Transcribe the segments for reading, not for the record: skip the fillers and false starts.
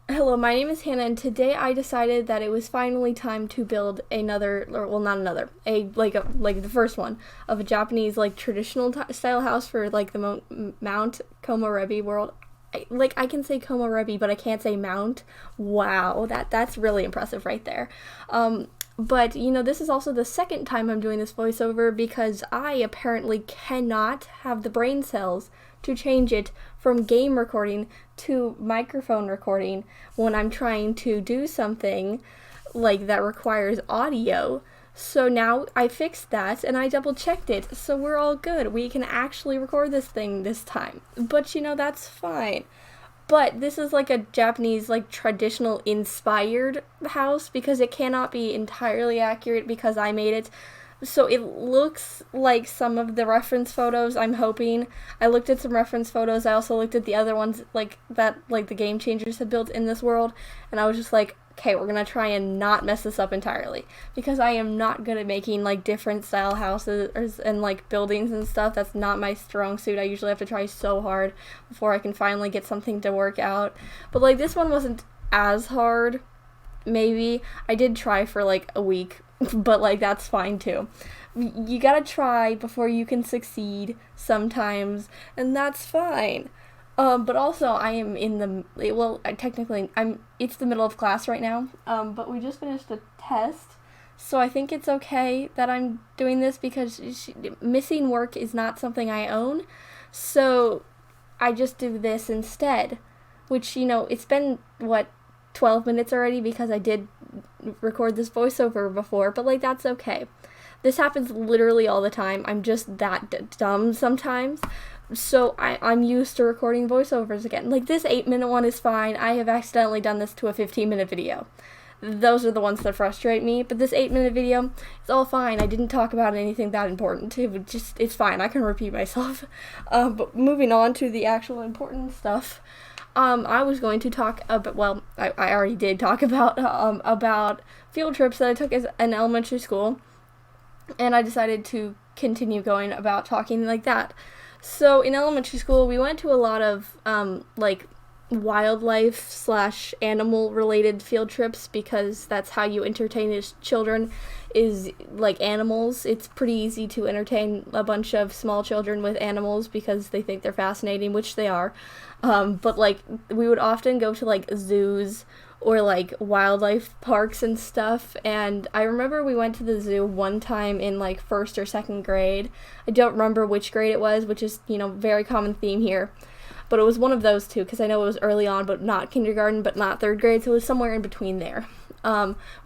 Hello, my name is Hannah, and today I decided that it was finally time to build another, or well, not another, like the first one of a Japanese like traditional style house for like the Mount Komorebi world. I can say Komorebi, but I can't say Mount. Wow, that's really impressive right there. But this is also the second time I'm doing this voiceover because I apparently cannot have the brain cells to change it from game recording to microphone recording when I'm trying to do something like that requires audio. So now I fixed that and I double checked it. So we're all good. We can actually record this thing this time. But that's fine. But this is like a Japanese, like traditional inspired house because it cannot be entirely accurate because I made it. So it looks like some of the reference photos, I'm hoping. I looked at some reference photos. I also looked at the other ones like that, like the Game Changers have built in this world. And I was just like, okay, we're going to try and not mess this up entirely. Because I am not good at making like different style houses and like buildings and stuff. That's not my strong suit. I usually have to try so hard before I can finally get something to work out. But like this one wasn't as hard. Maybe I did try for like a week, but like that's fine too. You gotta try before you can succeed sometimes, and that's fine. But also I am in the technically it's the middle of class right now. But we just finished a test, so I think it's okay that I'm doing this because missing work is not something I own. So I just do this instead, which it's been what 12 minutes already because I did record this voiceover before, but like that's okay. This happens literally all the time. I'm just that dumb sometimes. So I'm used to recording voiceovers again. Like this 8-minute one is fine. I have accidentally done this to a 15-minute video. Those are the ones that frustrate me, but this 8-minute video, it's all fine. I didn't talk about anything that important. It's fine. I can repeat myself. But moving on to the actual important stuff. I was going to talk about, well, I already did talk about field trips that I took as an elementary school, and I decided to continue going about talking like that. So in elementary school, we went to a lot of, like, wildlife slash animal related field trips because that's how you entertain as children is like animals. It's pretty easy to entertain a bunch of small children with animals because they think they're fascinating, which they are. But like we would often go to like zoos or like wildlife parks and stuff, and I remember we went to the zoo one time in like first or second grade. I don't remember which grade it was, which is very common theme here, but it was one of those two because I know it was early on, but not kindergarten, but not third grade, so it was somewhere in between there.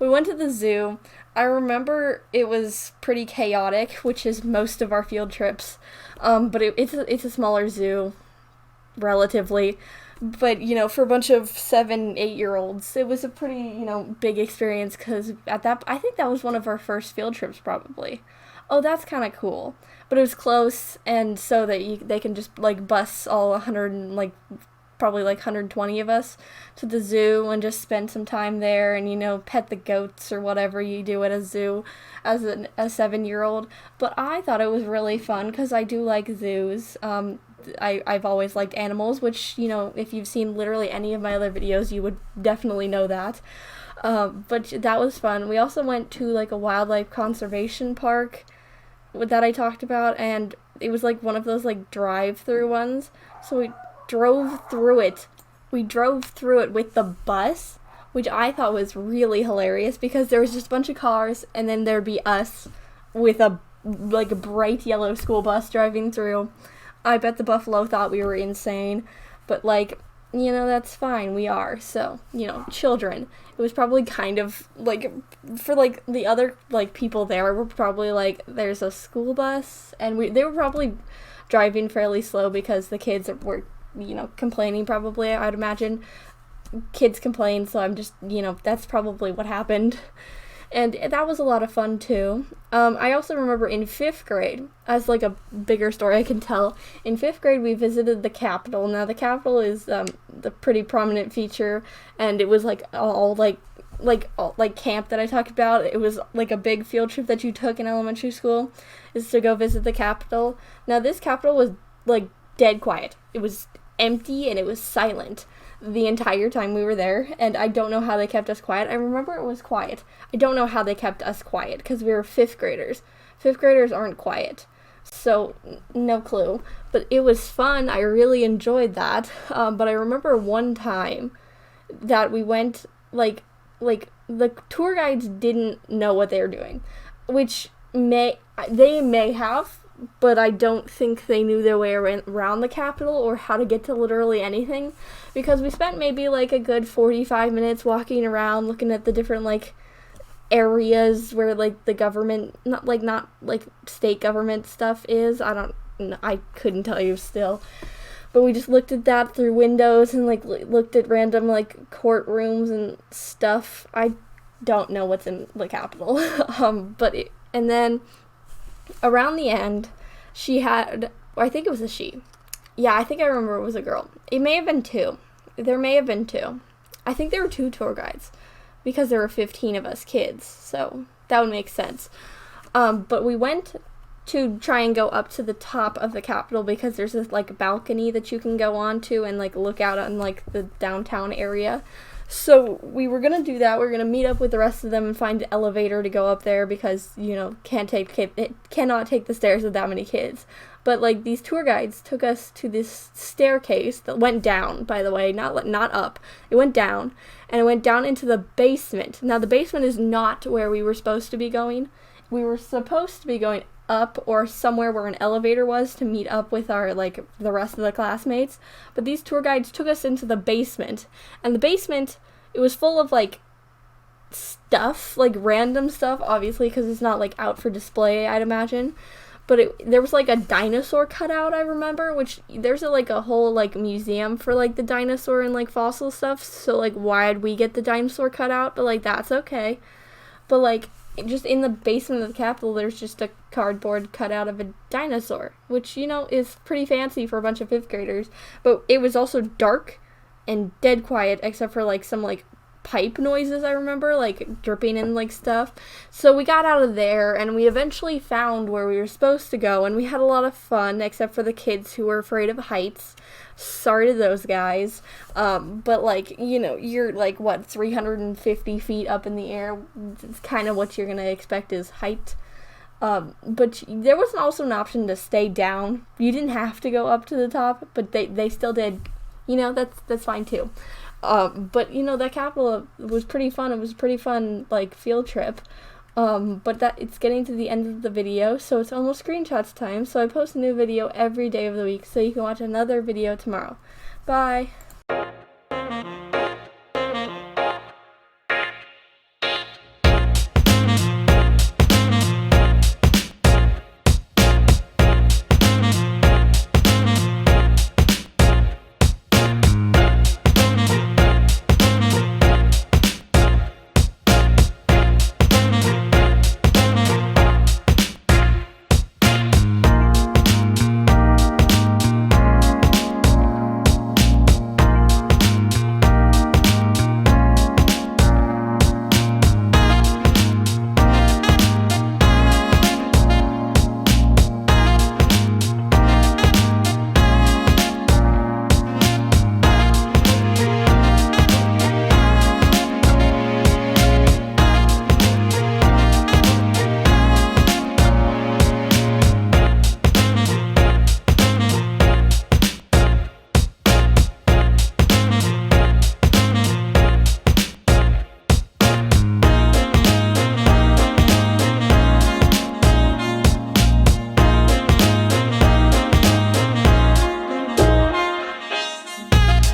We went to the zoo. I remember it was pretty chaotic, which is most of our field trips, but it's a smaller zoo, relatively. But, for a bunch of 7, 8-year-olds, it was a pretty, big experience because I think that was one of our first field trips, probably. Oh, that's kind of cool. But it was close, and so that they can just, like, bus all 100 and, like, probably, like, 120 of us to the zoo and just spend some time there and, pet the goats or whatever you do at a zoo as a 7-year-old. But I thought it was really fun because I do like zoos. I've always liked animals, which, if you've seen literally any of my other videos, you would definitely know that. But that was fun. We also went to, like, a wildlife conservation park that I talked about, and it was, like, one of those, like, drive-through ones. So we drove through it. We drove through it with the bus, which I thought was really hilarious because there was just a bunch of cars, and then there'd be us with a bright yellow school bus driving through. I bet the buffalo thought we were insane, but like, that's fine. We are. So, children. It was probably kind of like, for like the other like people there were probably like, there's a school bus, and they were probably driving fairly slow because the kids were, complaining probably, I'd imagine. Kids complain, so I'm just, that's probably what happened. And that was a lot of fun, too. I also remember in 5th grade, as, like, a bigger story I can tell, in 5th grade we visited the Capitol. Now, the Capitol is the pretty prominent feature, and it was, like, all, like camp that I talked about. It was, like, a big field trip that you took in elementary school, is to go visit the Capitol. Now, this Capitol was, like, dead quiet. It was empty, and it was silent. the entire time we were there, and I don't know how they kept us quiet. I remember it was quiet. I don't know how they kept us quiet, because we were 5th graders. 5th graders aren't quiet, so no clue. But it was fun. I really enjoyed that. But I remember one time that we went, like the tour guides didn't know what they were doing, which they may have, but I don't think they knew their way around the Capitol or how to get to literally anything, because we spent maybe like a good 45 minutes walking around looking at the different like areas where like the government, not like state government stuff is. I couldn't tell you still. But we just looked at that through windows and like looked at random like courtrooms and stuff. I don't know what's in the Capitol. And then around the end, she had, or I think it was a she. Yeah, I think I remember it was a girl. It may have been 2. There may have been 2. I think there were 2 tour guides because there were 15 of us kids, so that would make sense. But we went to try and go up to the top of the Capitol because there's this like balcony that you can go on to and like look out on like the downtown area. So we were gonna do that. We were gonna meet up with the rest of them and find an elevator to go up there because, you know, it cannot take the stairs with that many kids. But like these tour guides took us to this staircase that went down, by the way, not up. It went down, and it went down into the basement. Now the basement is not where we were supposed to be going. We were supposed to be going up or somewhere where an elevator was to meet up with our like the rest of the classmates, but these tour guides took us into the basement, and the basement, it was full of like stuff, like random stuff, obviously because it's not like out for display, I'd imagine, but there was like a dinosaur cutout, I remember, which there's a whole like museum for like the dinosaur and like fossil stuff, so like why'd we get the dinosaur cutout? But like that's okay. But like just in the basement of the Capitol, there's just a cardboard cutout of a dinosaur, which, you know, is pretty fancy for a bunch of 5th graders. But it was also dark and dead quiet, except for like some like pipe noises, I remember, like dripping and like stuff. So we got out of there and we eventually found where we were supposed to go, and we had a lot of fun, except for the kids who were afraid of heights. Sorry to those guys. But like, you know, you're like, what, 350 feet up in the air. It's kind of what you're going to expect is height. But there was also an option to stay down. You didn't have to go up to the top, but they still did. You know, that's fine too. But you know, that Capitol was pretty fun. It was a pretty fun like field trip. But it's getting to the end of the video, so it's almost screenshots time. So I post a new video every day of the week, so you can watch another video tomorrow. Bye.